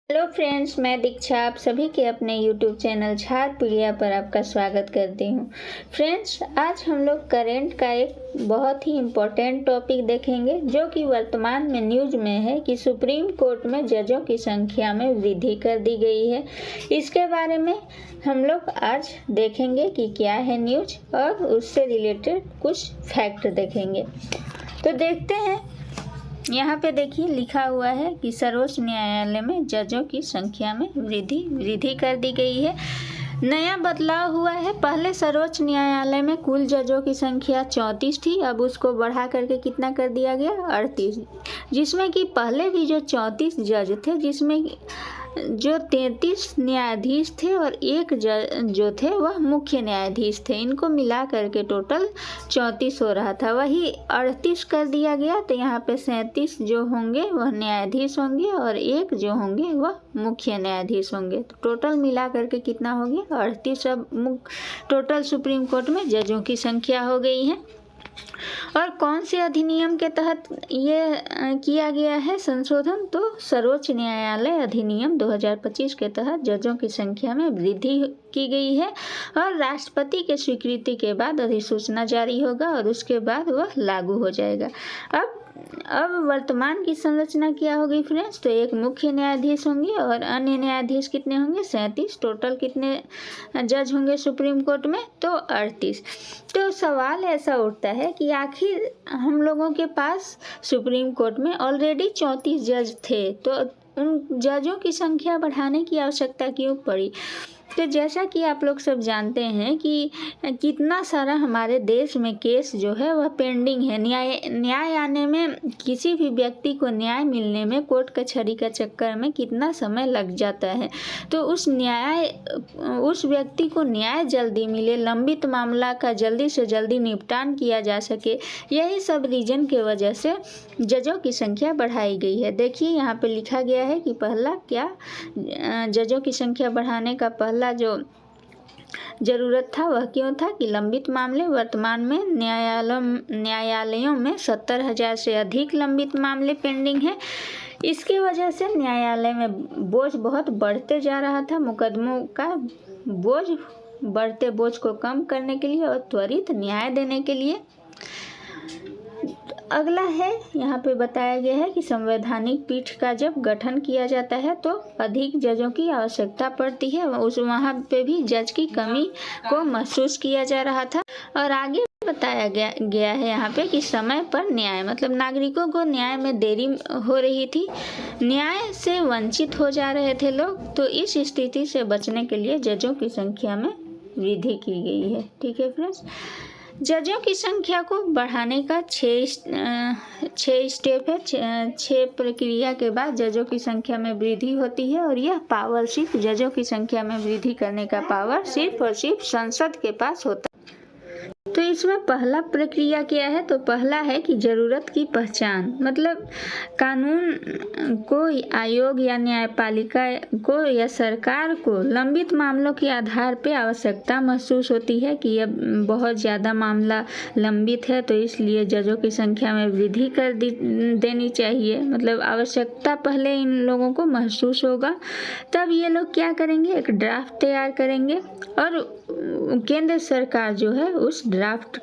Hello friends, मैं दीक्षा आप सभी के अपने यूट्यूब चैनल झारपीडिया पर आपका स्वागत करती हूँ। फ्रेंड्स, आज हम लोग करेंट का एक बहुत ही इम्पोर्टेंट टॉपिक देखेंगे जो कि वर्तमान में न्यूज में है कि सुप्रीम कोर्ट में जजों की संख्या में वृद्धि कर दी गई है। इसके बारे में हम लोग आज देखेंगे कि क्या है न्यूज और उससे रिलेटेड कुछ फैक्ट देखेंगे। तो देखते हैं, यहाँ पे देखिए लिखा हुआ है कि सर्वोच्च न्यायालय में जजों की संख्या में वृद्धि कर दी गई है। नया बदलाव हुआ है। पहले सर्वोच्च न्यायालय में कुल जजों की संख्या 34 थी, अब उसको बढ़ा करके कितना कर दिया गया 38, जिसमें कि पहले भी जो 34 जज थे जिसमें जो 33 न्यायाधीश थे और एक जज जो थे वह मुख्य न्यायाधीश थे। इनको मिला करके टोटल 34 हो रहा था, वही 38 कर दिया गया। तो यहाँ पे 37 जो होंगे वह न्यायाधीश होंगे और एक जो होंगे वह मुख्य न्यायाधीश होंगे। तो टोटल मिला करके कितना हो गया 38। अब टोटल सुप्रीम कोर्ट में जजों की संख्या हो गई है। और कौन से अधिनियम के तहत ये किया गया है संशोधन? तो सर्वोच्च न्यायालय अधिनियम 2025 के तहत जजों की संख्या में वृद्धि की गई है और राष्ट्रपति के स्वीकृति के बाद अधिसूचना जारी होगा और उसके बाद वह लागू हो जाएगा। अब वर्तमान की संरचना क्या होगी फ्रेंड्स? तो एक मुख्य न्यायाधीश होंगे और अन्य न्यायाधीश कितने होंगे? 37। टोटल कितने जज होंगे सुप्रीम कोर्ट में? तो 38। तो सवाल ऐसा उठता है कि आखिर हम लोगों के पास सुप्रीम कोर्ट में ऑलरेडी 34 जज थे, तो उन जजों की संख्या बढ़ाने की आवश्यकता क्यों पड़ी? तो जैसा कि आप लोग सब जानते हैं कि कितना सारा हमारे देश में केस जो है वह पेंडिंग है। न्याय आने में, किसी भी व्यक्ति को न्याय मिलने में कोर्ट कचहरी का चक्कर में कितना समय लग जाता है। तो उस व्यक्ति को न्याय जल्दी मिले, लंबित मामला का जल्दी से जल्दी निपटान किया जा सके, यही सब रीजन के वजह से जजों की संख्या बढ़ाई गई है। देखिए यहाँ पे लिखा गया है कि पहला क्या जजों की संख्या बढ़ाने का पहला जो जरूरत था वह क्यों था कि लंबित मामले, वर्तमान में न्यायालयों में 70,000 से अधिक लंबित मामले पेंडिंग हैं। इसकी वजह से न्यायालय में बोझ बहुत बढ़ते जा रहा था। मुकदमों का बढ़ते बोझ को कम करने के लिए और त्वरित न्याय देने के लिए। अगला है, यहाँ पे बताया गया है कि संवैधानिक पीठ का जब गठन किया जाता है तो अधिक जजों की आवश्यकता पड़ती है। वहाँ पे भी जज की कमी को महसूस किया जा रहा था। और आगे बताया गया है यहाँ पे कि समय पर न्याय, मतलब नागरिकों को न्याय में देरी हो रही थी, न्याय से वंचित हो जा रहे थे लोग। तो इस स्थिति से बचने के लिए जजों की संख्या में वृद्धि की गई है। ठीक है फ्रेंड्स, जजों की संख्या को बढ़ाने का 6 स्टेप है। 6 प्रक्रिया के बाद जजों की संख्या में वृद्धि होती है और यह पावर सिर्फ जजों की संख्या में वृद्धि करने का पावर सिर्फ और सिर्फ संसद के पास होता है। तो इसमें पहला प्रक्रिया क्या है? तो पहला है कि ज़रूरत की पहचान, मतलब कानून को आयोग या न्यायपालिका को या सरकार को लंबित मामलों के आधार पे आवश्यकता महसूस होती है कि अब बहुत ज़्यादा मामला लंबित है, तो इसलिए जजों की संख्या में वृद्धि कर देनी चाहिए। मतलब आवश्यकता पहले इन लोगों को महसूस होगा, तब ये लोग क्या करेंगे? एक ड्राफ्ट तैयार करेंगे और केंद्र सरकार जो है उस ड्राफ्ट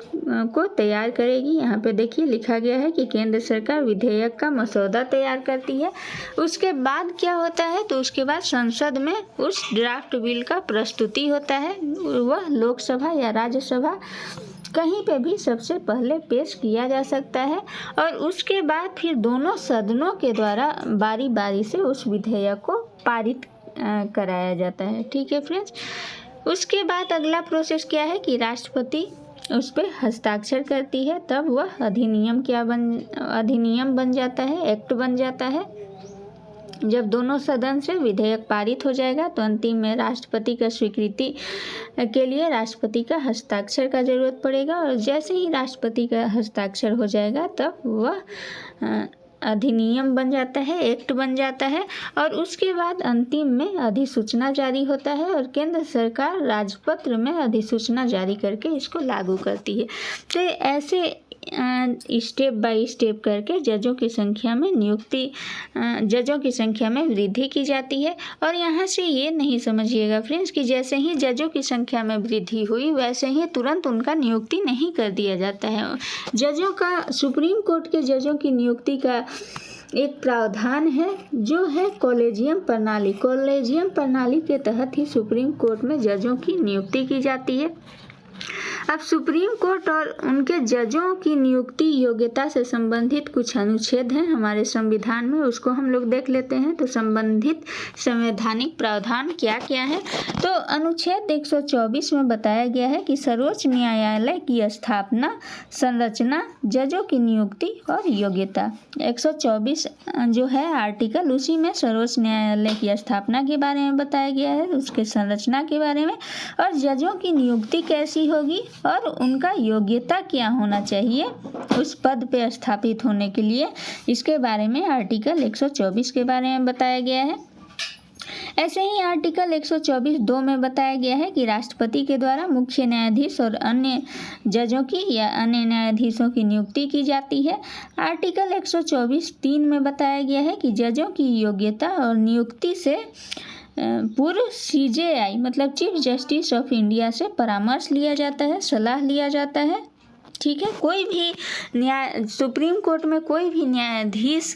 को तैयार करेगी। यहाँ पे देखिए लिखा गया है कि केंद्र सरकार विधेयक का मसौदा तैयार करती है। उसके बाद क्या होता है? तो उसके बाद संसद में उस ड्राफ्ट बिल का प्रस्तुति होता है। वह लोकसभा या राज्यसभा कहीं पे भी सबसे पहले पेश किया जा सकता है और उसके बाद फिर दोनों सदनों के द्वारा बारी बारी से उस विधेयक को पारित कराया जाता है। ठीक है फ्रेंड्स, उसके बाद अगला प्रोसेस क्या है कि राष्ट्रपति उस पर हस्ताक्षर करती है, तब वह अधिनियम बन जाता है, एक्ट बन जाता है। जब दोनों सदन से विधेयक पारित हो जाएगा तो अंतिम में राष्ट्रपति का स्वीकृति के लिए राष्ट्रपति का हस्ताक्षर का जरूरत पड़ेगा और जैसे ही राष्ट्रपति का हस्ताक्षर हो जाएगा तब वह अधिनियम बन जाता है, एक्ट बन जाता है और उसके बाद अंतिम में अधिसूचना जारी होता है और केंद्र सरकार राजपत्र में अधिसूचना जारी करके इसको लागू करती है। तो ऐसे स्टेप बाय स्टेप करके जजों की संख्या में वृद्धि की जाती है। और यहाँ से ये नहीं समझिएगा फ्रेंड्स कि जैसे ही जजों की संख्या में वृद्धि हुई वैसे ही तुरंत उनका नियुक्ति नहीं कर दिया जाता है। जजों का, सुप्रीम कोर्ट के जजों की नियुक्ति का एक प्रावधान है जो है कॉलेजियम प्रणाली। कॉलेजियम प्रणाली के तहत ही सुप्रीम कोर्ट में जजों की नियुक्ति की जाती है। अब सुप्रीम कोर्ट और उनके जजों की नियुक्ति योग्यता से संबंधित कुछ अनुच्छेद हैं हमारे संविधान में, उसको हम लोग देख लेते हैं। तो संबंधित संवैधानिक प्रावधान क्या क्या है। तो अनुच्छेद 124 में बताया गया है कि सर्वोच्च न्यायालय की स्थापना, संरचना, जजों की नियुक्ति और योग्यता। 124 जो है आर्टिकल, उसी में सर्वोच्च न्यायालय की स्थापना के बारे में बताया गया है, उसके संरचना के बारे में, और जजों की नियुक्ति कैसी होगी और उनका योग्यता क्या होना चाहिए उस पद पे स्थापित होने के लिए, इसके बारे में आर्टिकल 124 के बारे में बताया गया है। ऐसे ही आर्टिकल 124(2) में बताया गया है कि राष्ट्रपति के द्वारा मुख्य न्यायाधीश और अन्य जजों की या अन्य न्यायाधीशों की नियुक्ति की जाती है। आर्टिकल 124(3) में बताया गया है कि जजों की योग्यता और नियुक्ति से पूर्व CJI मतलब चीफ जस्टिस ऑफ इंडिया से परामर्श लिया जाता है, सलाह लिया जाता है। ठीक है, कोई भी सुप्रीम कोर्ट में कोई भी न्यायाधीश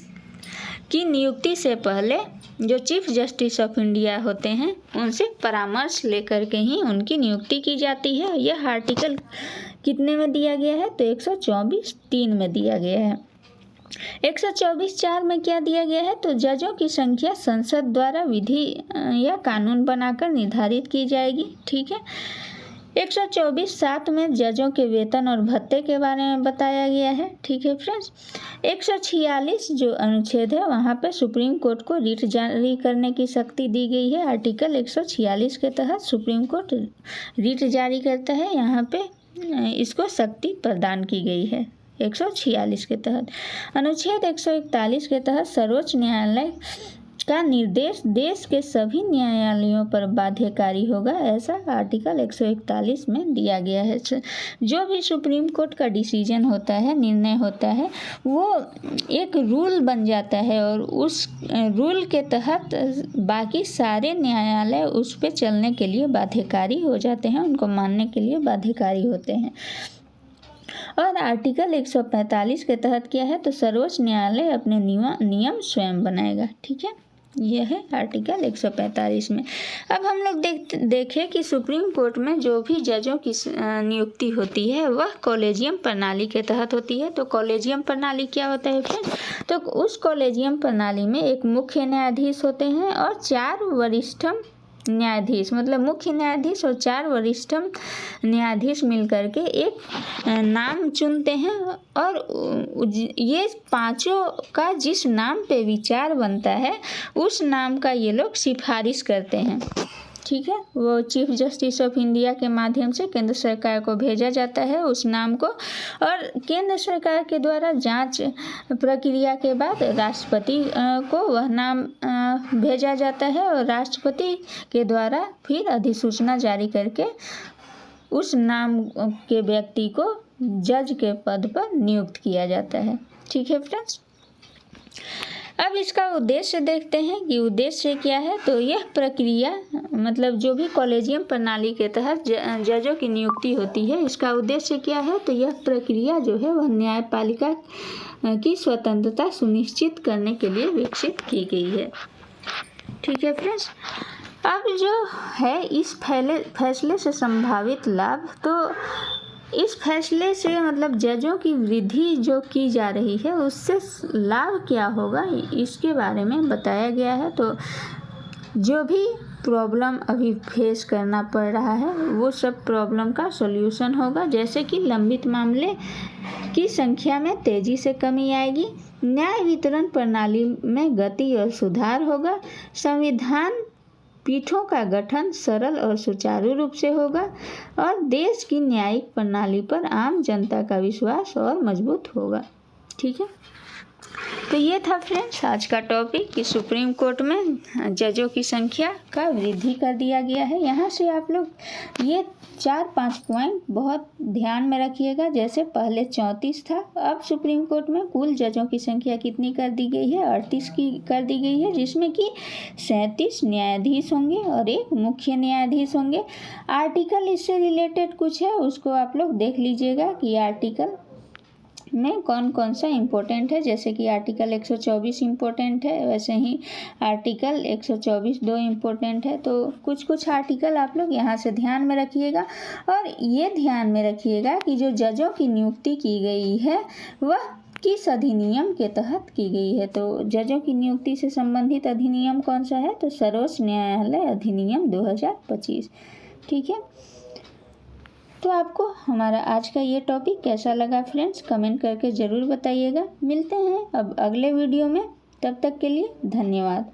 की नियुक्ति से पहले जो चीफ जस्टिस ऑफ इंडिया होते हैं उनसे परामर्श लेकर के ही उनकी नियुक्ति की जाती है। यह आर्टिकल कितने में दिया गया है? तो 124(3) में दिया गया है। 124(4) में क्या दिया गया है? तो जजों की संख्या संसद द्वारा विधि या कानून बनाकर निर्धारित की जाएगी। ठीक है। 124(7) में जजों के वेतन और भत्ते के बारे में बताया गया है। ठीक है फ्रेंड्स। 146 जो अनुच्छेद है वहाँ पे सुप्रीम कोर्ट को रिट जारी करने की शक्ति दी गई है। आर्टिकल 146 के तहत सुप्रीम कोर्ट रिट जारी करता है, यहाँ पे इसको शक्ति प्रदान की गई है 146 के तहत। अनुच्छेद 141 के तहत सर्वोच्च न्यायालय का निर्देश देश के सभी न्यायालयों पर बाध्यकारी होगा, ऐसा आर्टिकल 141 में दिया गया है। जो भी सुप्रीम कोर्ट का डिसीजन होता है, निर्णय होता है, वो एक रूल बन जाता है और उस रूल के तहत बाकी सारे न्यायालय उस पे चलने के लिए बाध्यकारी हो जाते हैं, उनको मानने के लिए बाध्यकारी होते हैं। और आर्टिकल 145 के तहत क्या है? तो सर्वोच्च न्यायालय अपने नियम स्वयं बनाएगा। ठीक है, यह है आर्टिकल 145 में। अब हम लोग देखें कि सुप्रीम कोर्ट में जो भी जजों की नियुक्ति होती है वह कॉलेजियम प्रणाली के तहत होती है। तो कॉलेजियम प्रणाली क्या होता है फ्रेंड्स? तो उस कॉलेजियम प्रणाली में एक मुख्य न्यायाधीश होते हैं और 4 वरिष्ठम न्यायाधीश, मतलब मुख्य न्यायाधीश और 4 वरिष्ठम न्यायाधीश मिलकर के एक नाम चुनते हैं और ये पांचों का जिस नाम पे विचार बनता है उस नाम का ये लोग सिफारिश करते हैं। ठीक है, वो चीफ जस्टिस ऑफ इंडिया के माध्यम से केंद्र सरकार को भेजा जाता है उस नाम को, और केंद्र सरकार के द्वारा जांच प्रक्रिया के बाद राष्ट्रपति को वह नाम भेजा जाता है और राष्ट्रपति के द्वारा फिर अधिसूचना जारी करके उस नाम के व्यक्ति को जज के पद पर नियुक्त किया जाता है। ठीक है फ्रेंड्स। अब इसका उद्देश्य देखते हैं कि उद्देश्य क्या है। तो यह प्रक्रिया, मतलब जो भी कॉलेजियम प्रणाली के तहत जजों की नियुक्ति होती है, इसका उद्देश्य क्या है? तो यह प्रक्रिया जो है वह न्यायपालिका की स्वतंत्रता सुनिश्चित करने के लिए विकसित की गई है। ठीक है फ्रेंड्स। अब जो है इस फैसले से संभावित लाभ, तो इस फैसले से मतलब जजों की वृद्धि जो की जा रही है उससे लाभ क्या होगा इसके बारे में बताया गया है। तो जो भी प्रॉब्लम अभी फेस करना पड़ रहा है वो सब प्रॉब्लम का सॉल्यूशन होगा, जैसे कि लंबित मामले की संख्या में तेज़ी से कमी आएगी, न्याय वितरण प्रणाली में गति और सुधार होगा, संविधान पीठों का गठन सरल और सुचारू रूप से होगा और देश की न्यायिक प्रणाली पर आम जनता का विश्वास और मजबूत होगा। ठीक है। तो ये था फ्रेंड्स आज का टॉपिक कि सुप्रीम कोर्ट में जजों की संख्या का वृद्धि कर दिया गया है। यहाँ से आप लोग ये 4-5 पॉइंट बहुत ध्यान में रखिएगा। जैसे पहले 34 था, अब सुप्रीम कोर्ट में कुल जजों की संख्या कितनी कर दी गई है? 38 की कर दी गई है, जिसमें कि 37 न्यायाधीश होंगे और एक मुख्य न्यायाधीश होंगे। आर्टिकल इससे रिलेटेड कुछ है, उसको आप लोग देख लीजिएगा कि आर्टिकल में कौन कौन सा इम्पोर्टेंट है। जैसे कि आर्टिकल 124 इम्पोर्टेंट है, वैसे ही आर्टिकल 124(2) इम्पोर्टेंट है। तो कुछ कुछ आर्टिकल आप लोग यहाँ से ध्यान में रखिएगा। और ये ध्यान में रखिएगा कि जो जजों की नियुक्ति की गई है वह किस अधिनियम के तहत की गई है। तो जजों की नियुक्ति से संबंधित अधिनियम कौन सा है? तो सर्वोच्च न्यायालय अधिनियम 2025। ठीक है। तो आपको हमारा आज का ये टॉपिक कैसा लगा फ्रेंड्स, कमेंट करके ज़रूर बताइएगा। मिलते हैं अब अगले वीडियो में, तब तक के लिए धन्यवाद।